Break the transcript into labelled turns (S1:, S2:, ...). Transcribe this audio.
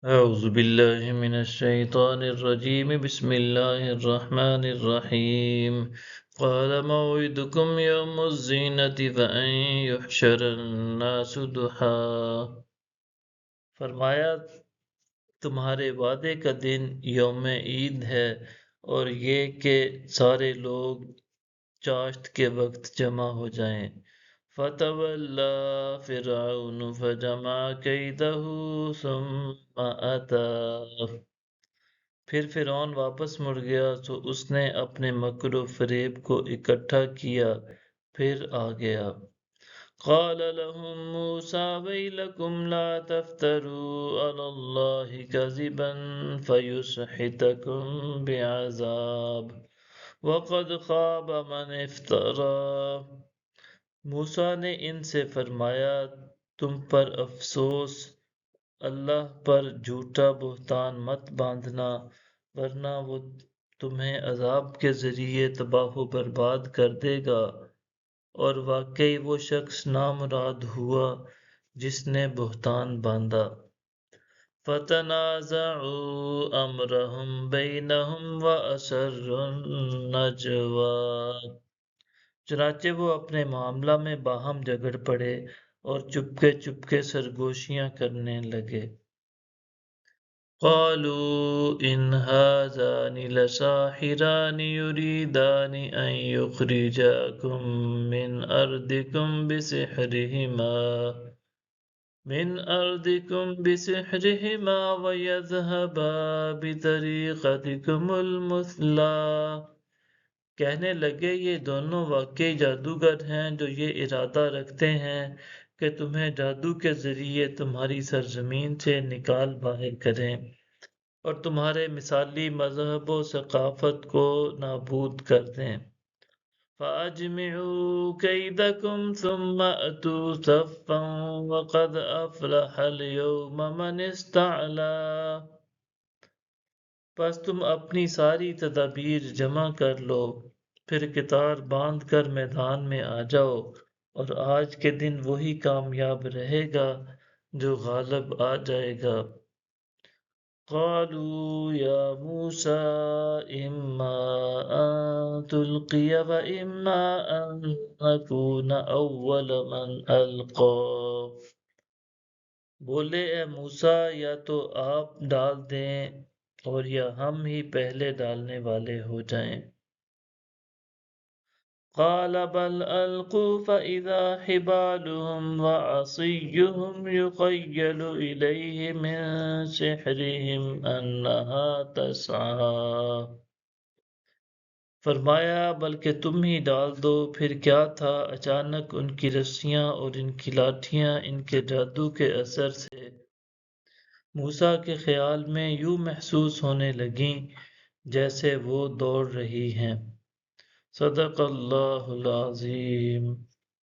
S1: أعوذ بالله من الشيطان الرجيم بسم الله الرحمن الرحيم قال موعدكم يوم الزينة فأن يحشر الناس ضحى فرمایا تمہارے وعدے کا دن یوم عید ہے اور یہ کہ سارے لوگ چاشت کے وقت جمع ہو جائیں فتولى فرعون فجمع كيده ثم أتى پھر فرعون واپس مڑ گیا تو اس نے اپنے مکر و فریب کو اکٹھا کیا پھر آ گیا قال لهم موسى ويلكم لا تفتروا على الله كذبا فيسحتكم بعذاب وقد خاب من افترى موسیٰ نے ان سے فرمایا تم پر افسوس اللہ پر جھوٹا بہتان مت باندھنا ورنہ وہ تمہیں عذاب کے ذریعے تباہ و برباد کر دے گا اور واقعی وہ شخص نامراد ہوا جس نے بہتان باندھا فَتَنَازَعُوا أَمْرَهُمْ بَيْنَهُمْ وَأَسَرُّوا النَّجْوَىٰ چنانچہ وہ اپنے معاملہ میں باہم جھگڑ پڑے اور چپکے چپکے سرگوشیاں کرنے لگے قالوا إن هذان لساحران يريدان أن يخرجاكم من أرضكم بسحرهما ويذهبا بطريقتكم المثلى کہنے لگے یہ دونوں واقعی جادوگر ہیں جو یہ ارادہ رکھتے ہیں کہ تمہیں جادو کے ذریعے تمہاری سرزمین سے نکال باہر کریں اور تمہارے مثالی مذہب و ثقافت کو نابود کر دیں فَأَجْمِعُوا كَيْدَكُمْ ثُمَّ أَتُوا صَفًّا وَقَدْ أَفْلَحَ الْيَوْمَ مَنِ اسْتَعْلَىٰ پس تم اپنی ساری تدابیر جمع کر لو پھر قطار باندھ کر میدان میں آ جاؤ اور آج کے دن وہی کامیاب رہے گا جو غالب آ جائے گا قالوا یا موسیٰ اما ان تلقی و اما ان نکون اول من القا بولے اے موسیٰ یا تو آپ ڈال دیں اور یا ہم ہی پہلے ڈالنے والے ہو جائیں قال بل القوا فاذا حبالهم وعصيهم يخيل اليه من سحرهم انها تسعى فرمایا بلکہ تم ہی ڈال دو پھر کیا تھا اچانک ان کی رسیاں اور ان کی لاٹھیاں ان کے جادو کے اثر سے موسیٰ کے خیال میں یوں محسوس ہونے لگیں جیسے وہ دوڑ رہی ہیں صدق اللہ العظیم